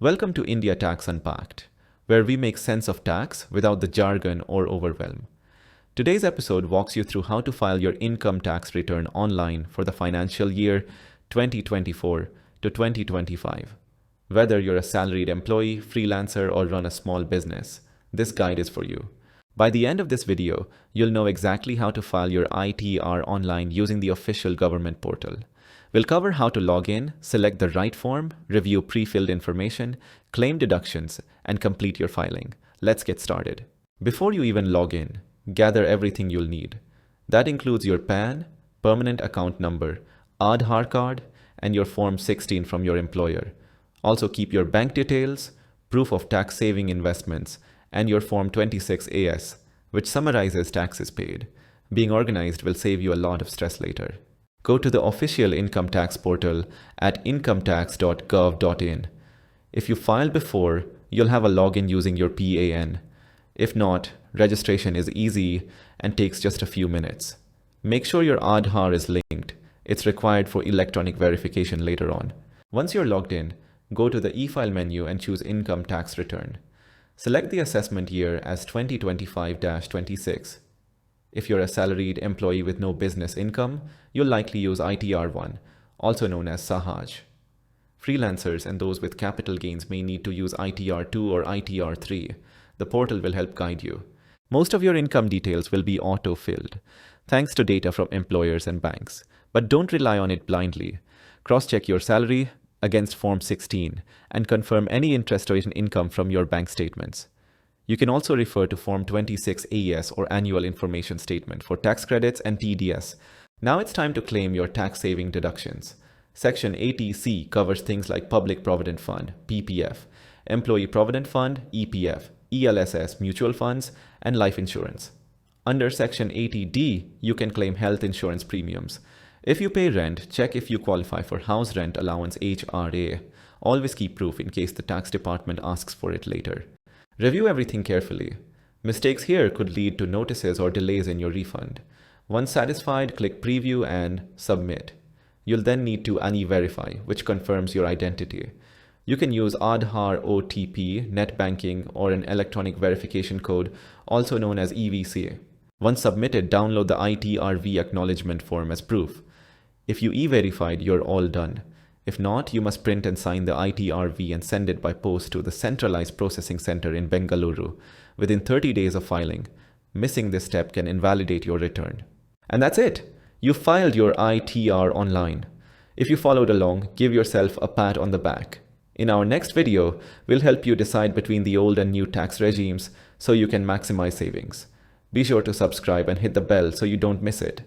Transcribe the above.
Welcome to India Tax Unpacked, where we make sense of tax without the jargon or overwhelm. Today's episode walks you through how to file your income tax return online for the financial year 2024 to 2025. Whether you're a salaried employee, freelancer, or run a small business, this guide is for you. By the end of this video, you'll know exactly how to file your ITR online using the official government portal. We'll cover how to log in, select the right form, review pre-filled information, claim deductions, and complete your filing. Let's get started. Before you even log in, gather everything you'll need. That includes your PAN, permanent account number, Aadhaar card, and your Form 16 from your employer. Also keep your bank details, proof of tax-saving investments, and your Form 26AS, which summarizes taxes paid. Being organized will save you a lot of stress later. Go to the official income tax portal at incometax.gov.in. If you filed before, you'll have a login using your PAN. If not, registration is easy and takes just a few minutes. Make sure your Aadhaar is linked. It's required for electronic verification later on. Once you're logged in, go to the e-file menu and choose Income Tax Return. Select the assessment year as 2025-26. If you're a salaried employee with no business income, you'll likely use ITR 1, also known as Sahaj. Freelancers and those with capital gains may need to use ITR 2 or ITR 3. The portal will help guide you. Most of your income details will be auto-filled, thanks to data from employers and banks. But don't rely on it blindly. Cross-check your salary against Form 16 and confirm any interest or income from your bank statements. You can also refer to Form 26AS or Annual Information Statement for tax credits and TDS. Now it's time to claim your tax-saving deductions. Section 80C covers things like Public Provident Fund, PPF, Employee Provident Fund, EPF, ELSS, mutual funds, and life insurance. Under Section 80D, you can claim health insurance premiums. If you pay rent, check if you qualify for House Rent Allowance HRA. Always keep proof in case the tax department asks for it later. Review everything carefully. Mistakes here could lead to notices or delays in your refund. Once satisfied, click Preview and Submit. You'll then need to verify, which confirms your identity. You can use Aadhaar OTP, net banking, or an electronic verification code, also known as EVC. Once submitted, download the ITRV acknowledgement form as proof. If you e-verified, you're all done. If not, you must print and sign the ITRV and send it by post to the Centralized Processing Center in Bengaluru within 30 days of filing. Missing this step can invalidate your return. And that's it! You filed your ITR online. If you followed along, give yourself a pat on the back. In our next video, we'll help you decide between the old and new tax regimes so you can maximize savings. Be sure to subscribe and hit the bell so you don't miss it.